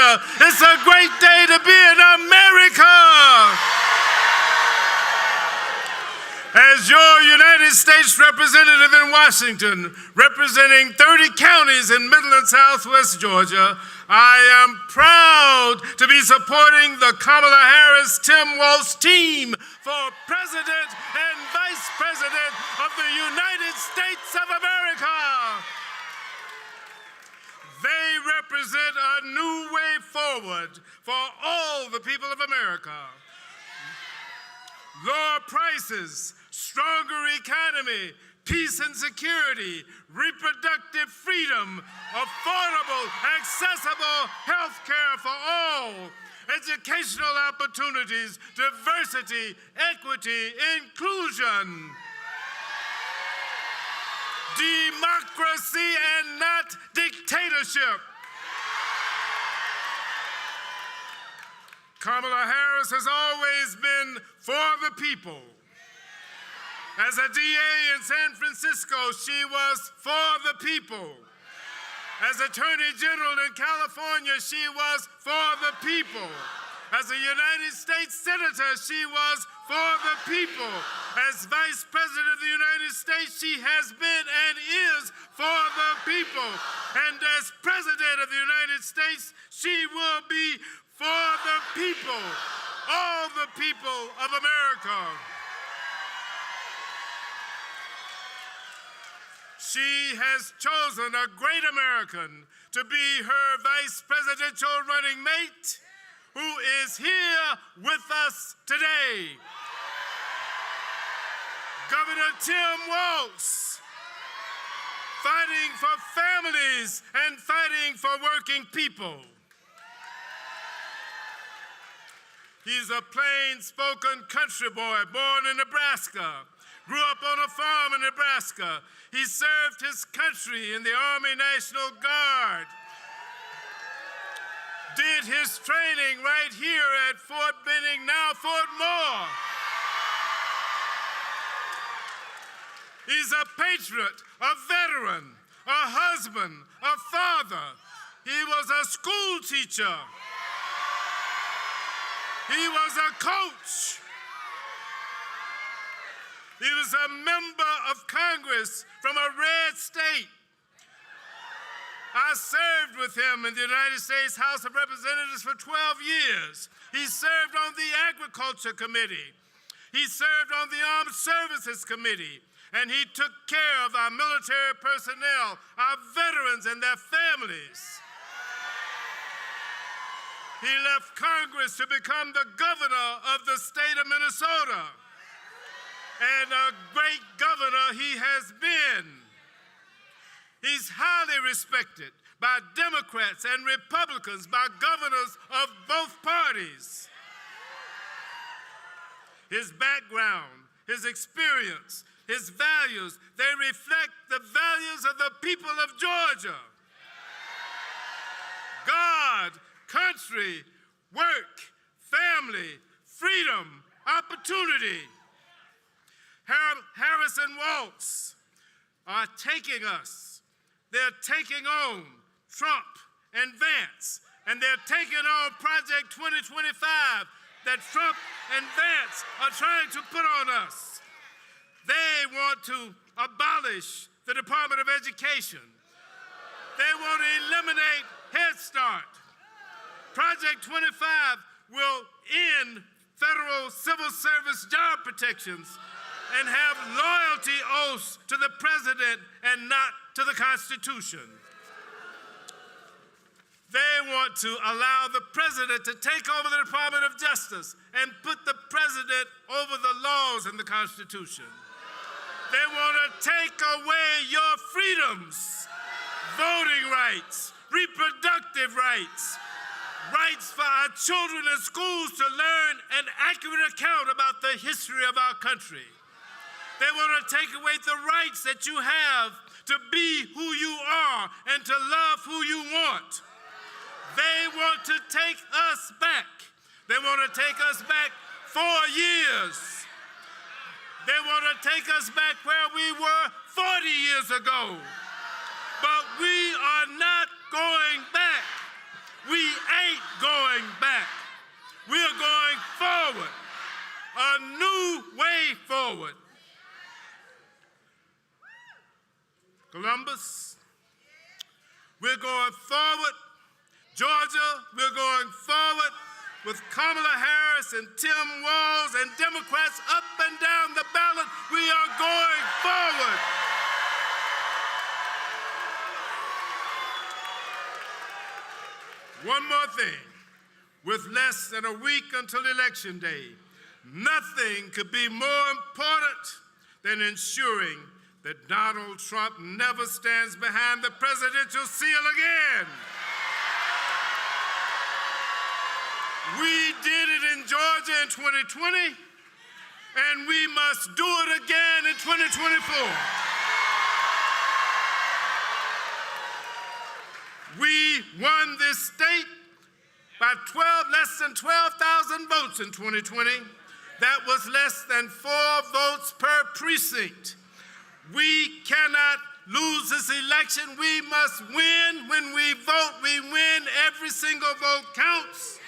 Georgia. It's a great day to be in America. As your United States representative in Washington, representing 30 counties in Middle and Southwest Georgia, I am proud to be supporting the Kamala Harris, Tim Walz team for President and Vice President of the United States of America. They represent a new way forward for all the people of America. Lower prices, stronger economy, peace and security, reproductive freedom, affordable, accessible health care for all, educational opportunities, diversity, equity, inclusion, democracy and not dictatorship. Kamala Harris has always been for the people. As a DA in San Francisco, she was for the people. As Attorney General in California, she was for the people. As a United States Senator, she was for the people. As Vice President of the United States, she has been and is for the people. And as President of the United States, she will be for the people, all the people of America. She has chosen a great American to be her vice presidential running mate, who is here with us today. Governor Tim Walz, fighting for families and fighting for working people. He's a plain-spoken country boy born in Nebraska, grew up on a farm in Nebraska. He served his country in the Army National Guard, did his training right here at Fort Benning, now Fort Moore. He's a patriot, a veteran, a husband, a father. He was a school teacher. He was a coach. He was a member of Congress from a red state. I served with him in the United States House of Representatives for 12 years. He served on the Agriculture Committee. He served on the Armed Services Committee. And he took care of our military personnel, our veterans and their families. He left Congress to become the governor of the state of Minnesota. And a great governor he has been. He's highly respected by Democrats and Republicans, by governors of both parties. His background, his experience, his values, they reflect the values of the people of Georgia. God, country, work, family, freedom, opportunity. Harris and Walz are taking us. They're taking on Trump and Vance, and they're taking on Project 2025 that Trump and Vance are trying to put on us. They want to abolish the Department of Education. They want to eliminate Head Start. Project 25 will end federal civil service job protections and have loyalty oaths to the president and not to the Constitution. They want to allow the president to take over the Department of Justice and put the president over the laws and the Constitution. They want to take away your freedoms, voting rights, reproductive rights, rights for our children in schools to learn an accurate account about the history of our country. They want to take away the rights that you have to be who you are and to love who you want. They want to take us back. They want to take us back 4 years. They want to take us back where we were 40 years ago. But we are not going back. We ain't forward. Georgia, we're going forward with Kamala Harris and Tim Walz and Democrats up and down the ballot. We are going forward. One more thing. With less than a week until Election Day, nothing could be more important than ensuring that Donald Trump never stands behind the presidential seal again. We did it in Georgia in 2020, and we must do it again in 2024. We won this state by less than 12,000 votes in 2020. That was less than 4 votes per precinct. We cannot lose this election. We must win. When we vote, we win. Every single vote counts.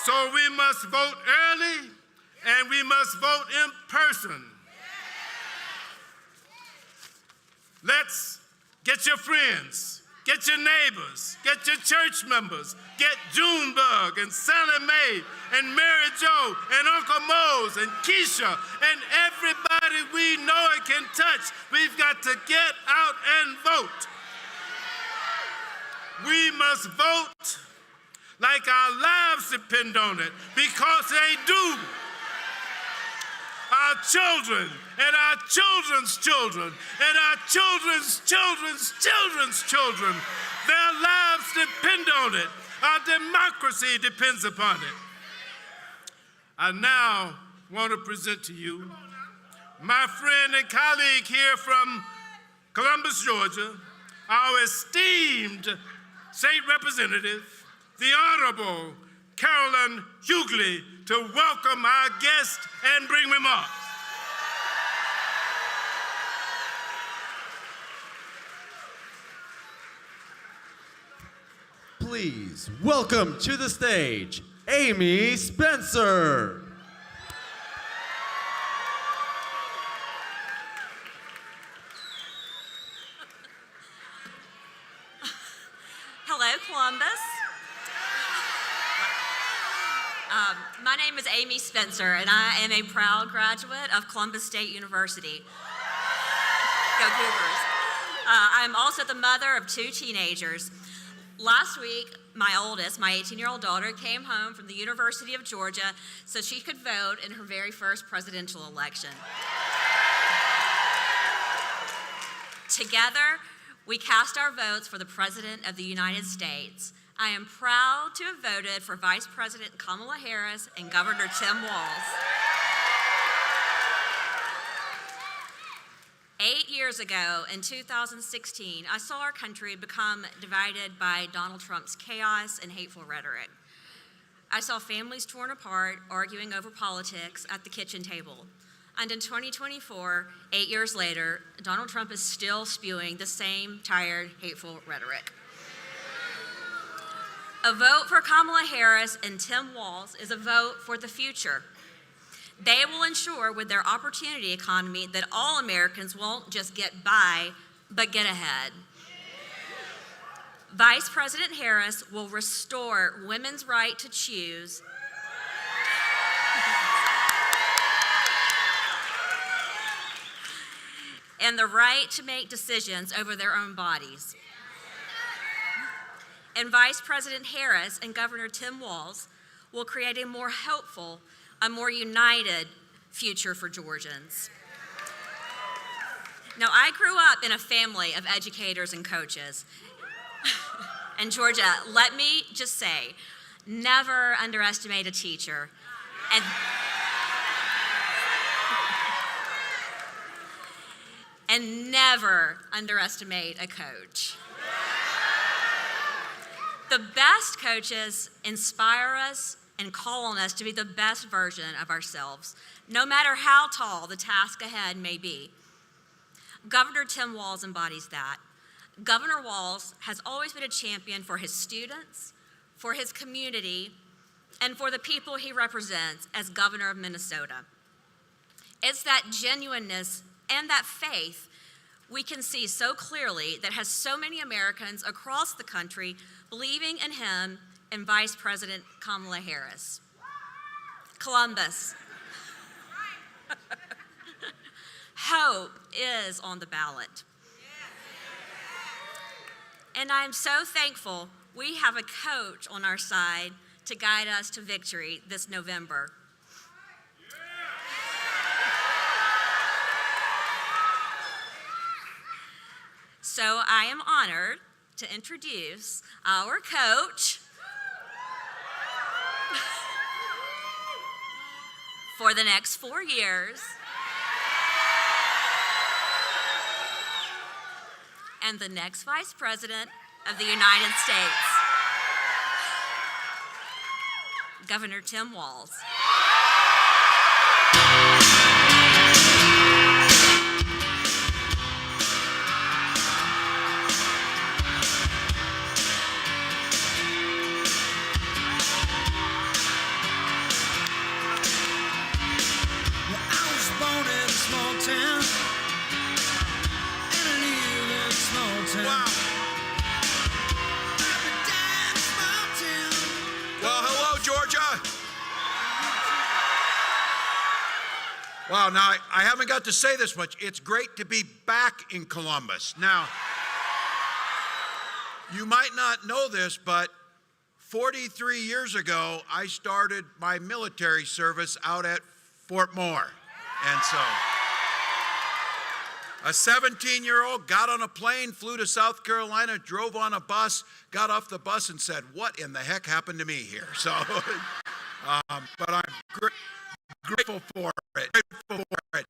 So we must vote early, and we must vote in person. Let's get your friends, get your neighbors, get your church members, get Junebug and Sally Mae and Mary Jo and Uncle Mose and Keisha and everybody we know and can touch. We've got to get out and vote. We must vote like our lives depend on it, because they do. Our children and our children's children and our children's children's children's children, their lives depend on it. Our democracy depends upon it. I now want to present to you my friend and colleague here from Columbus, Georgia, our esteemed state representative, the Honorable Carolyn Hughley, to welcome our guest and bring him up. Please welcome to the stage, Amy Spencer. Hello, Columbus. My name is Amy Spencer, and I am a proud graduate of Columbus State University. Go Cougars. I'm also the mother of 2 teenagers. Last week, my oldest, my 18-year-old daughter, came home from the University of Georgia so she could vote in her very first presidential election. Together, we cast our votes for the President of the United States. I am proud to have voted for Vice President Kamala Harris and Governor Tim Walz. 8 years ago, in 2016, I saw our country become divided by Donald Trump's chaos and hateful rhetoric. I saw families torn apart, arguing over politics at the kitchen table. And in 2024, 8 years later, Donald Trump is still spewing the same tired, hateful rhetoric. A vote for Kamala Harris and Tim Walz is a vote for the future. They will ensure with their opportunity economy that all Americans won't just get by, but get ahead. Vice President Harris will restore women's right to choose and the right to make decisions over their own bodies. And Vice President Harris and Governor Tim Walz will create a more hopeful, a more united future for Georgians. Now, I grew up in a family of educators and coaches. And Georgia, let me just say, never underestimate a teacher. And never underestimate a coach. The best coaches inspire us and call on us to be the best version of ourselves, no matter how tall the task ahead may be. Governor Tim Walz embodies that. Governor Walz has always been a champion for his students, for his community, and for the people he represents as governor of Minnesota. It's that genuineness and that faith we can see so clearly that has so many Americans across the country believing in him and Vice President Kamala Harris. Columbus. Hope is on the ballot. And I'm so thankful we have a coach on our side to guide us to victory this November. So I am honored to introduce our coach for the next 4 years and the next Vice President of the United States, Governor Tim Walz. Wow. Well, hello, Georgia. Wow, now I haven't got to say this much. It's great to be back in Columbus. Now, you might not know this, but 43 years ago, I started my military service out at Fort Moore. And so, a 17-year-old got on a plane, flew to South Carolina, drove on a bus, got off the bus and said, "What in the heck happened to me here?" So, but I'm grateful for it. Grateful for it.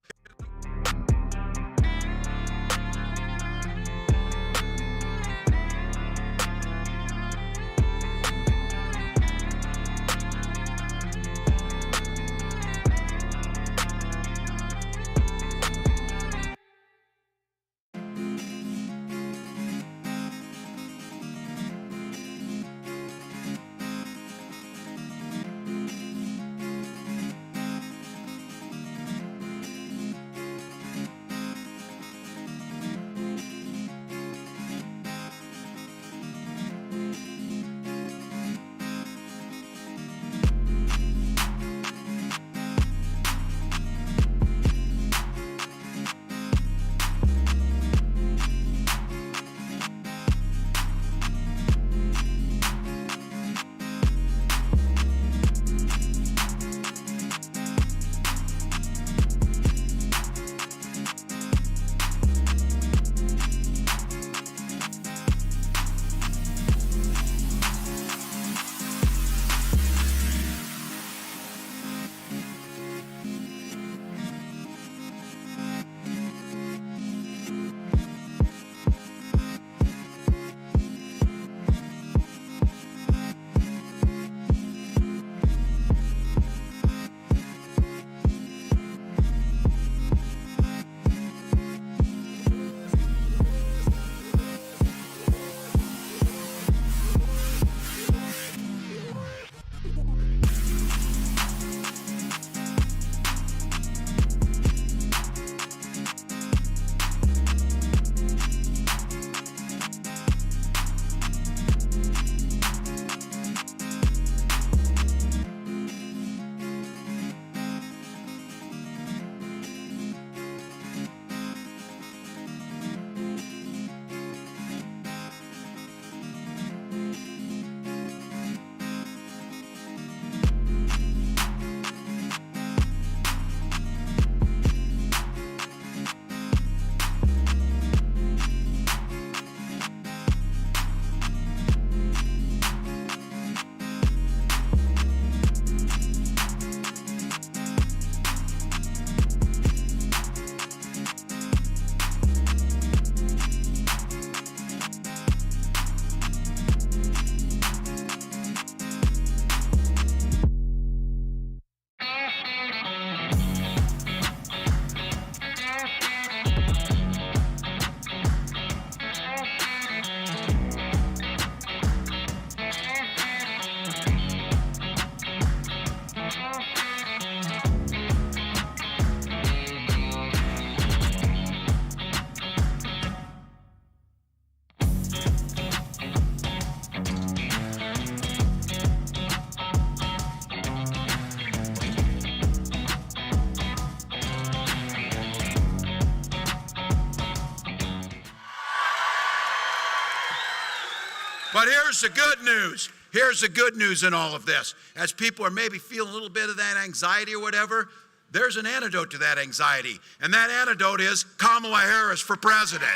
But here's the good news. Here's the good news in all of this. As people are maybe feeling a little bit of that anxiety or whatever, there's an antidote to that anxiety. And that antidote is Kamala Harris for president.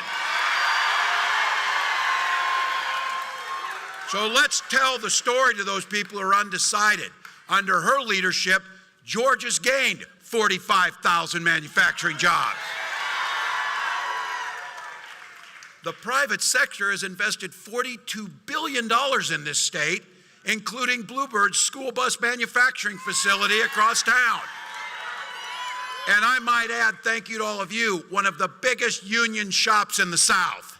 So let's tell the story to those people who are undecided. Under her leadership, Georgia's gained 45,000 manufacturing jobs. The private sector has invested $42 billion in this state, including Bluebird's school bus manufacturing facility across town. And I might add, thank you to all of you, one of the biggest union shops in the South.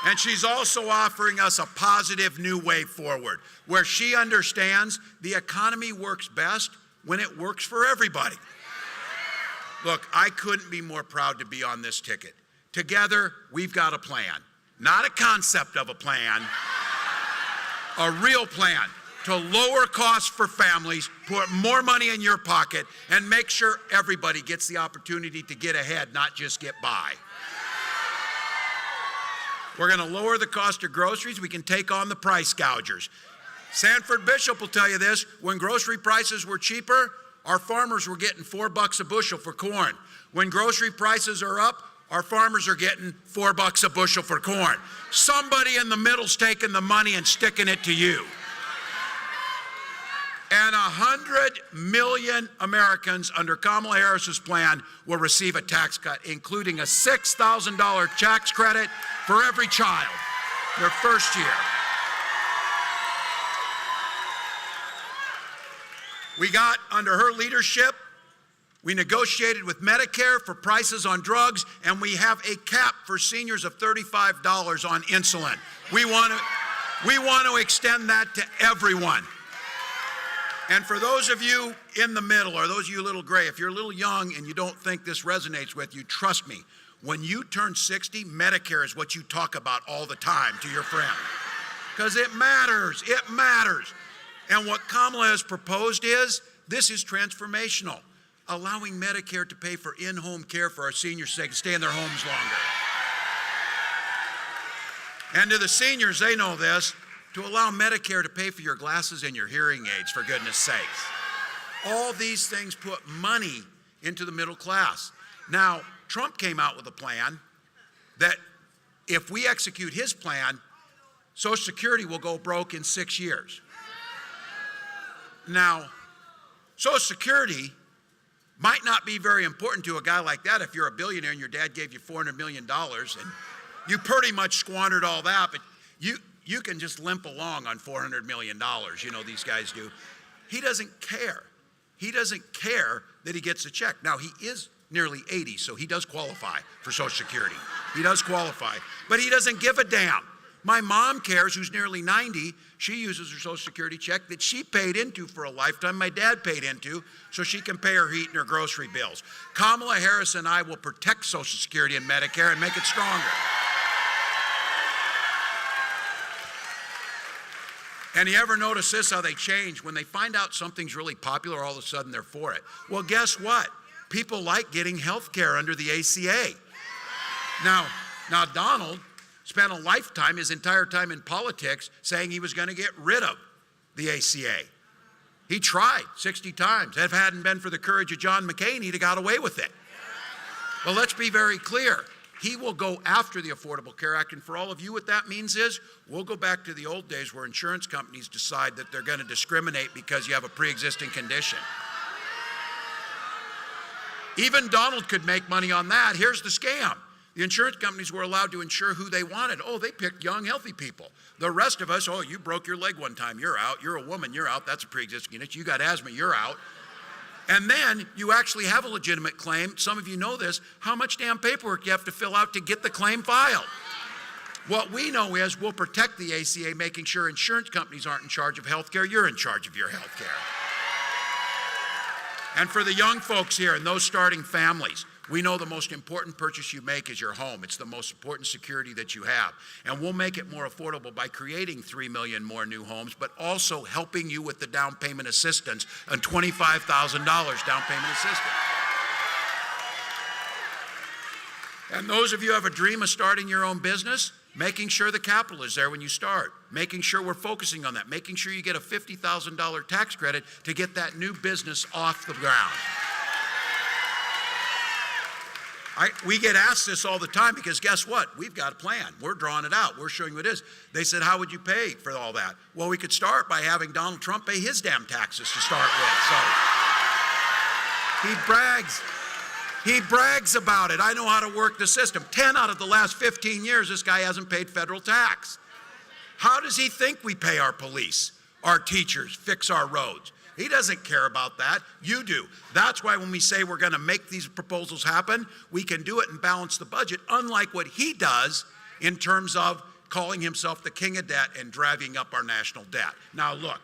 And she's also offering us a positive new way forward, where she understands the economy works best when it works for everybody. Look, I couldn't be more proud to be on this ticket. Together, we've got a plan. Not a concept of a plan, a real plan to lower costs for families, put more money in your pocket, and make sure everybody gets the opportunity to get ahead, not just get by. We're going to lower the cost of groceries. We can take on the price gougers. Sanford Bishop will tell you this, when grocery prices were cheaper, our farmers were getting $4 a bushel for corn. When grocery prices are up, our farmers are getting $4 a bushel for corn. Somebody in the middle's taking the money and sticking it to you. And 100 million Americans under Kamala Harris's plan will receive a tax cut, including a $6,000 tax credit for every child their first year. We got, under her leadership, we negotiated with Medicare for prices on drugs, and we have a cap for seniors of $35 on insulin. We want to extend that to everyone. And for those of you in the middle, or those of you a little gray, if you're a little young and you don't think this resonates with you, trust me, when you turn 60, Medicare is what you talk about all the time to your friend. Because it matters, it matters. And what Kamala has proposed is, this is transformational, allowing Medicare to pay for in-home care for our seniors so they can stay in their homes longer. And to the seniors, they know this, to allow Medicare to pay for your glasses and your hearing aids, for goodness sakes. All these things put money into the middle class. Now, Trump came out with a plan that if we execute his plan, Social Security will go broke in 6 years. Now, Social Security might not be very important to a guy like that if you're a billionaire and your dad gave you $400 million and you pretty much squandered all that, but you can just limp along on $400 million, you know, these guys do. He doesn't care. He doesn't care that he gets a check. Now, he is nearly 80, so he does qualify for Social Security. He does qualify, but he doesn't give a damn. My mom cares, who's nearly 90. She uses her Social Security check that she paid into for a lifetime, my dad paid into, so she can pay her heat and her grocery bills. Kamala Harris and I will protect Social Security and Medicare and make it stronger. And you ever notice this, how they change? When they find out something's really popular, all of a sudden they're for it. Well, guess what? People like getting health care under the ACA. Now Donald spent a lifetime, his entire time in politics, saying he was going to get rid of the ACA. He tried 60 times. If it hadn't been for the courage of John McCain, he'd have got away with it. Well, let's be very clear. He will go after the Affordable Care Act, and for all of you, what that means is we'll go back to the old days where insurance companies decide that they're going to discriminate because you have a pre-existing condition. Even Donald could make money on that. Here's the scam. The insurance companies were allowed to insure who they wanted. Oh, they picked young, healthy people. The rest of us, oh, you broke your leg one time, you're out. You're a woman, you're out. That's a pre-existing condition. You got asthma, you're out. And then you actually have a legitimate claim. Some of you know this. How much damn paperwork you have to fill out to get the claim filed? What we know is we'll protect the ACA, making sure insurance companies aren't in charge of health care. You're in charge of your health care. And for the young folks here and those starting families, we know the most important purchase you make is your home. It's the most important security that you have. And we'll make it more affordable by creating 3 million more new homes, but also helping you with the down payment assistance and $25,000 down payment assistance. And those of you who have a dream of starting your own business, making sure the capital is there when you start, making sure we're focusing on that, making sure you get a $50,000 tax credit to get that new business off the ground. We get asked this all the time because guess what? We've got a plan. We're drawing it out. We're showing you what it is. They said, how would you pay for all that? Well, we could start by having Donald Trump pay his damn taxes to start with. So he brags. He brags about it. I know how to work the system. 10 out of the last 15 years, this guy hasn't paid federal tax. How does he think we pay our police, our teachers, fix our roads? He doesn't care about that. You do. That's why when we say we're going to make these proposals happen, we can do it and balance the budget, unlike what he does in terms of calling himself the king of debt and driving up our national debt. Now, look,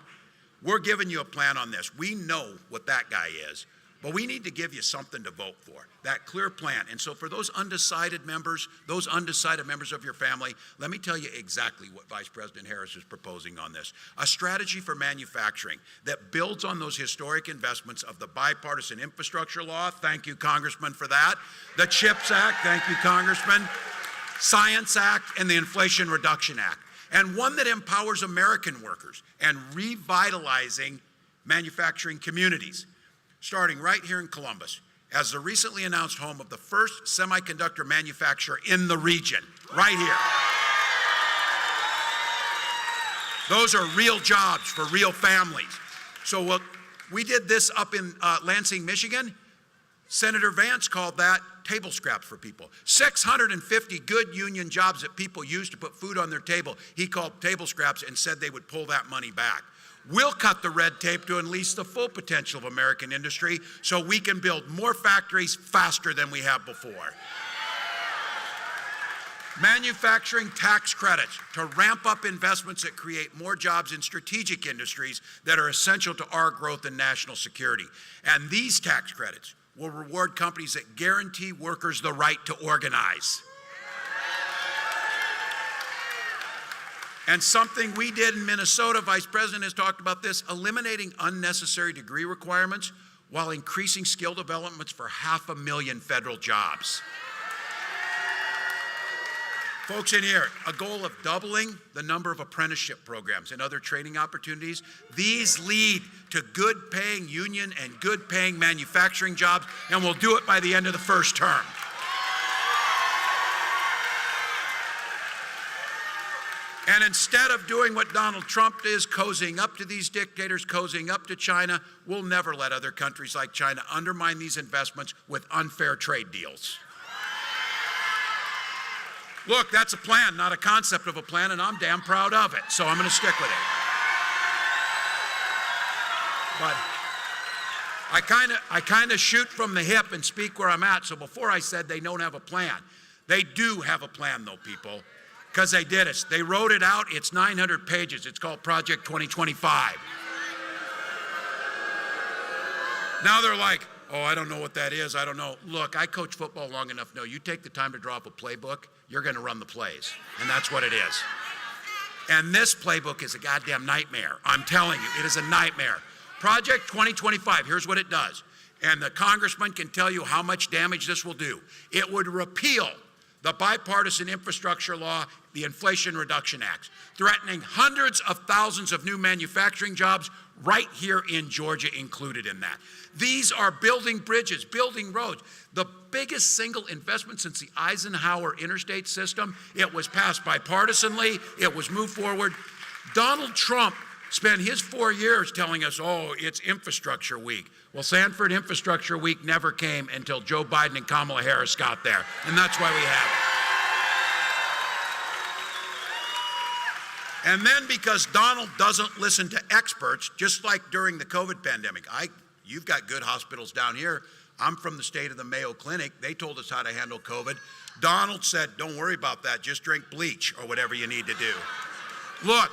we're giving you a plan on this. We know what that guy is, but we need to give you something to vote for, that clear plan. And so for those undecided members of your family, let me tell you exactly what Vice President Harris is proposing on this. A strategy for manufacturing that builds on those historic investments of the bipartisan infrastructure law. Thank you, Congressman, for that. The CHIPS Act. Thank you, Congressman. Science Act and the Inflation Reduction Act. And one that empowers American workers and revitalizing manufacturing communities, starting right here in Columbus, as the recently announced home of the first semiconductor manufacturer in the region, right here. Those are real jobs for real families. So we did this up in Lansing, Michigan. Senator Vance called that table scraps for people. 650 good union jobs that people used to put food on their table, he called table scraps and said they would pull that money back. We'll cut the red tape to unleash the full potential of American industry so we can build more factories faster than we have before. Manufacturing tax credits to ramp up investments that create more jobs in strategic industries that are essential to our growth and national security. And these tax credits will reward companies that guarantee workers the right to organize. And something we did in Minnesota, Vice President has talked about this, eliminating unnecessary degree requirements while increasing skill developments for 500,000 federal jobs. Folks in here, a goal of doubling the number of apprenticeship programs and other training opportunities. These lead to good paying union and good paying manufacturing jobs, and we'll do it by the end of the first term. And instead of doing what Donald Trump is, cozying up to these dictators, cozying up to China, we'll never let other countries like China undermine these investments with unfair trade deals. Look, that's a plan, not a concept of a plan, and I'm damn proud of it, so I'm going to stick with it. But I kind of shoot from the hip and speak where I'm at, so before I said they don't have a plan. They do have a plan, though, people. Because they did it. They wrote it out. It's 900 pages. It's called Project 2025. Now they're like, oh, I don't know what that is. I don't know. Look, I coach football long enough to know you take the time to draw up a playbook, you're going to run the plays. And that's what it is. And this playbook is a goddamn nightmare. I'm telling you, it is a nightmare. Project 2025, here's what it does. And the congressman can tell you how much damage this will do. It would repeal the bipartisan infrastructure law, the Inflation Reduction Act, threatening hundreds of thousands of new manufacturing jobs right here in Georgia included in that. These are building bridges, building roads. The biggest single investment since the Eisenhower interstate system. It was passed bipartisanly. It was moved forward. Donald Trump spent his 4 years telling us, oh, it's infrastructure week. Well, Sanford Infrastructure Week never came until Joe Biden and Kamala Harris got there, and that's why we have it. And then because Donald doesn't listen to experts, just like during the COVID pandemic, you've got good hospitals down here. I'm from the state of the Mayo Clinic. They told us how to handle COVID. Donald said, don't worry about that. Just drink bleach or whatever you need to do. Look,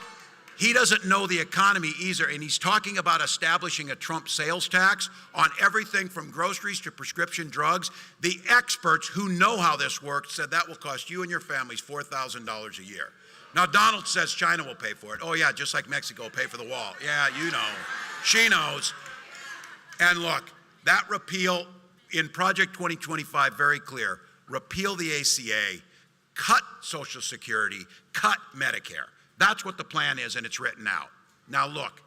he doesn't know the economy either, and he's talking about establishing a Trump sales tax on everything from groceries to prescription drugs. The experts who know how this works said that will cost you and your families $4,000 a year. Now, Donald says China will pay for it. Oh, yeah, just like Mexico will pay for the wall. Yeah, you know. She knows. And look, that repeal in Project 2025, very clear, repeal the ACA, cut Social Security, cut Medicare. That's what the plan is, and it's written out. Now look,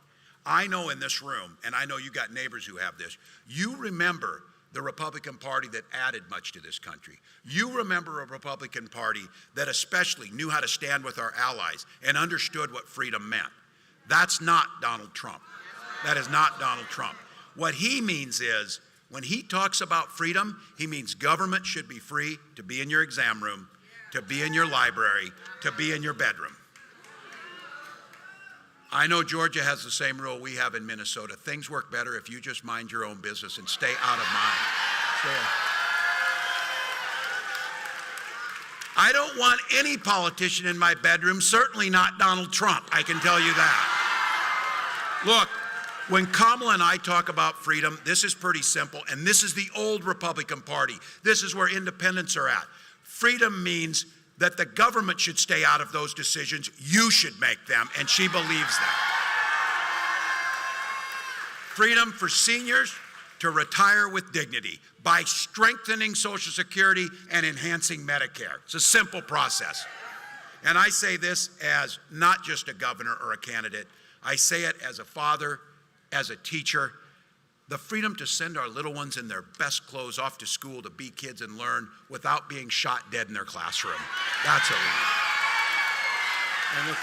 I know in this room, and I know you got neighbors who have this, you remember the Republican Party that added much to this country. You remember a Republican Party that especially knew how to stand with our allies and understood what freedom meant. That's not Donald Trump. That is not Donald Trump. What he means is, when he talks about freedom, he means government should be free to be in your exam room, to be in your library, to be in your bedroom. I know Georgia has the same rule we have in Minnesota. Things work better if you just mind your own business and stay out of mine. I don't want any politician in my bedroom, certainly not Donald Trump, I can tell you that. Look, when Kamala and I talk about freedom, this is pretty simple, and this is the old Republican Party. This is where independents are at. Freedom means that the government should stay out of those decisions. You should make them, and she believes that. Freedom for seniors to retire with dignity by strengthening Social Security and enhancing Medicare. It's a simple process. And I say this as not just a governor or a candidate. I say it as a father, as a teacher. The freedom to send our little ones in their best clothes off to school to be kids and learn without being shot dead in their classroom. That's what we need.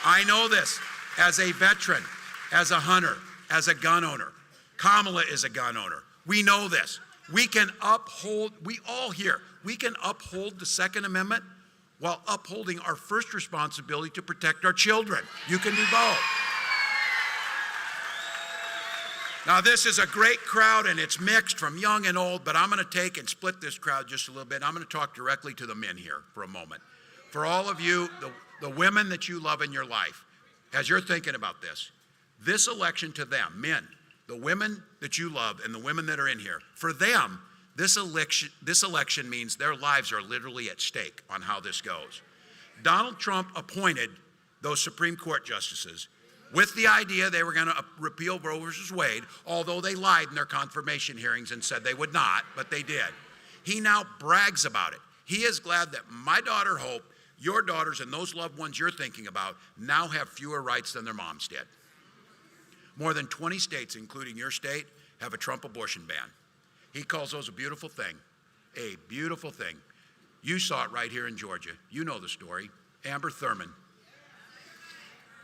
I know this as a veteran, as a hunter, as a gun owner. Kamala is a gun owner. We know this. We can uphold, we all here, we can uphold the Second Amendment while upholding our first responsibility to protect our children. You can do both. Now, this is a great crowd, and it's mixed from young and old, but I'm going to take and split this crowd just a little bit. I'm going to talk directly to the men here for a moment. For all of you, the women that you love in your life, as you're thinking about this election to them, men, the women that you love and the women that are in here, for them, this election means their lives are literally at stake on how this goes. Donald Trump appointed those Supreme Court justices with the idea they were going to repeal Roe versus Wade, although they lied in their confirmation hearings and said they would not, but they did. He now brags about it. He is glad that my daughter Hope, your daughters, and those loved ones you're thinking about now have fewer rights than their moms did. More than 20 states, including your state, have a Trump abortion ban. He calls those a beautiful thing. A beautiful thing. You saw it right here in Georgia. You know the story. Amber Thurman.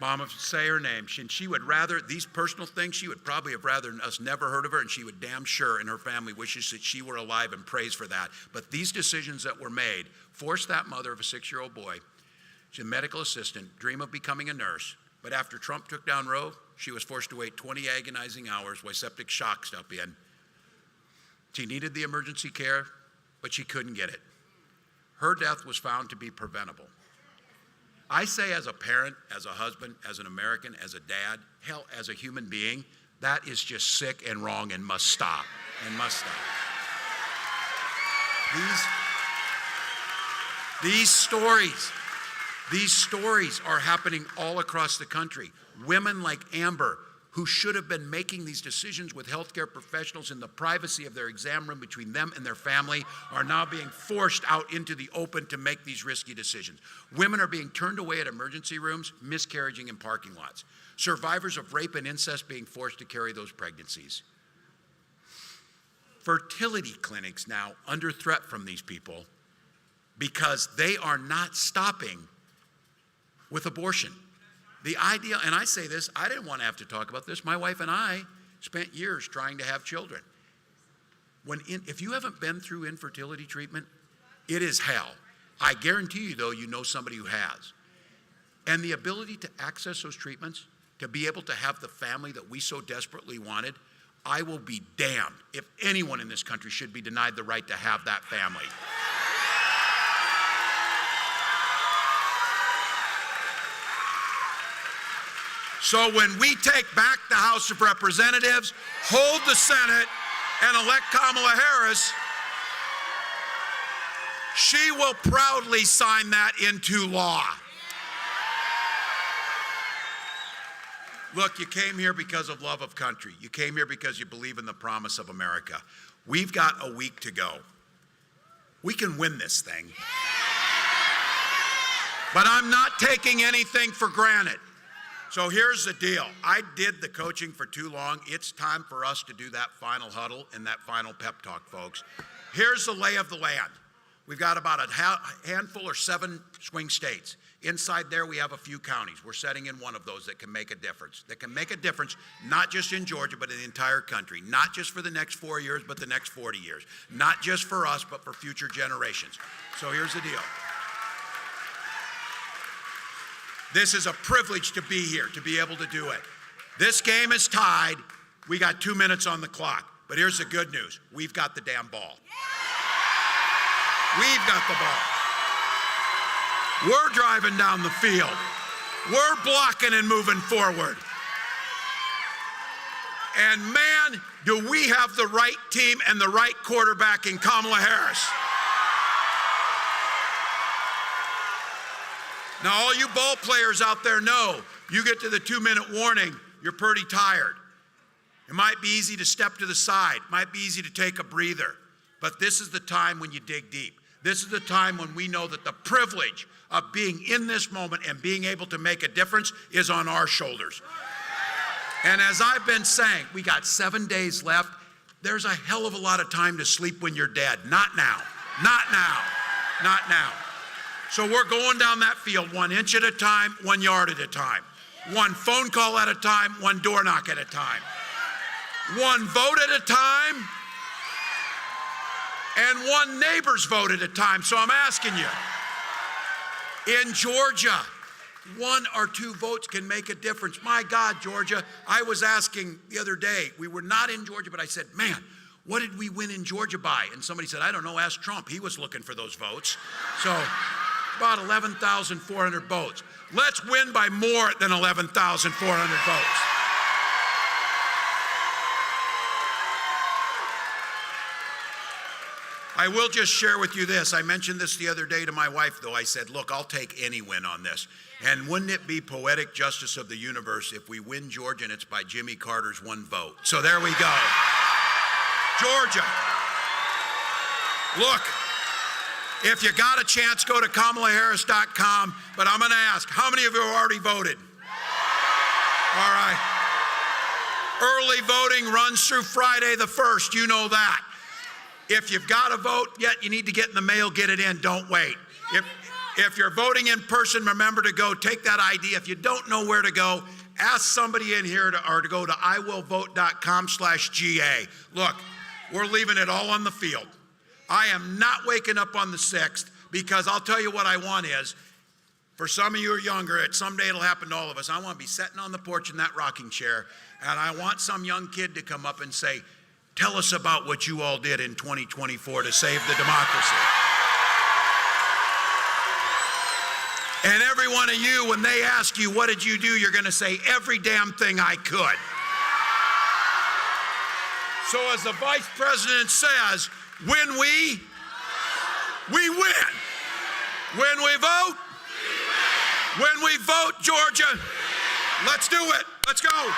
Mama, say her name. She would rather, these personal things, she would probably have rather us never heard of her, and she would damn sure, and her family wishes that she were alive and prays for that. But these decisions that were made forced that mother of a 6-year-old boy, she's a medical assistant, dream of becoming a nurse. But after Trump took down Roe, she was forced to wait 20 agonizing hours while septic shock stepped in. She needed the emergency care, but she couldn't get it. Her death was found to be preventable. I say as a parent, as a husband, as an American, as a dad, hell, as a human being, that is just sick and wrong and must stop, and must stop. These stories are happening all across the country. Women like Amber, who should have been making these decisions with healthcare professionals in the privacy of their exam room between them and their family, are now being forced out into the open to make these risky decisions. Women are being turned away at emergency rooms, miscarrying in parking lots. Survivors of rape and incest being forced to carry those pregnancies. Fertility clinics now under threat from these people because they are not stopping with abortion. The idea, and I say this, I didn't want to have to talk about this. My wife and I spent years trying to have children. If you haven't been through infertility treatment, it is hell. I guarantee you, though, you know somebody who has. And the ability to access those treatments, to be able to have the family that we so desperately wanted, I will be damned if anyone in this country should be denied the right to have that family. So when we take back the House of Representatives, hold the Senate, and elect Kamala Harris, she will proudly sign that into law. Look, you came here because of love of country. You came here because you believe in the promise of America. We've got a week to go. We can win this thing. But I'm not taking anything for granted. So here's the deal. I did the coaching for too long. It's time for us to do that final huddle and that final pep talk, folks. Here's the lay of the land. We've got about a handful or 7 swing states. Inside there, we have a few counties. We're setting in one of those that can make a difference. That can make a difference, not just in Georgia, but in the entire country. Not just for the next 4 years, but the next 40 years. Not just for us, but for future generations. So here's the deal. This is a privilege to be here, to be able to do it. This game is tied. We got 2 minutes on the clock. But here's the good news. We've got the damn ball. We've got the ball. We're driving down the field. We're blocking and moving forward. And man, do we have the right team and the right quarterback in Kamala Harris. Now, all you ball players out there know, you get to the 2-minute warning, you're pretty tired. It might be easy to step to the side, might be easy to take a breather, but this is the time when you dig deep. This is the time when we know that the privilege of being in this moment and being able to make a difference is on our shoulders. And as I've been saying, we got 7 days left. There's a hell of a lot of time to sleep when you're dead. Not now, not now, not now. So we're going down that field 1 inch at a time, 1 yard at a time. 1 phone call at a time, 1 door knock at a time. 1 vote at a time, and 1 neighbor's vote at a time. So I'm asking you, in Georgia, 1 or 2 votes can make a difference. My God, Georgia, I was asking the other day, we were not in Georgia, but I said, man, what did we win in Georgia by? And somebody said, I don't know, ask Trump. He was looking for those votes. So about 11,400 votes. Let's win by more than 11,400 votes. I will just share with you this. I mentioned this the other day to my wife, though. I said, look, I'll take any win on this. And wouldn't it be poetic justice of the universe if we win Georgia and it's by Jimmy Carter's 1 vote? So there we go. Georgia. Look, if you got a chance, go to KamalaHarris.com. But I'm going to ask, how many of you have already voted? All right. Early voting runs through Friday the 1st. You know that. If you've got a vote yet, you need to get in the mail, get it in, don't wait. If you're voting in person, remember to go, take that ID. If you don't know where to go, ask somebody in here to go to iwillvote.com/GA. Look, we're leaving it all on the field. I am not waking up on the 6th because I'll tell you what I want is, for some of you who are younger, someday it'll happen to all of us. I want to be sitting on the porch in that rocking chair, and I want some young kid to come up and say, tell us about what you all did in 2024 to save the democracy. And every one of you, when they ask you, what did you do? You're going to say, every damn thing I could. So as the vice president says, when we win. When we vote, when we vote, Georgia, let's do it. Let's go.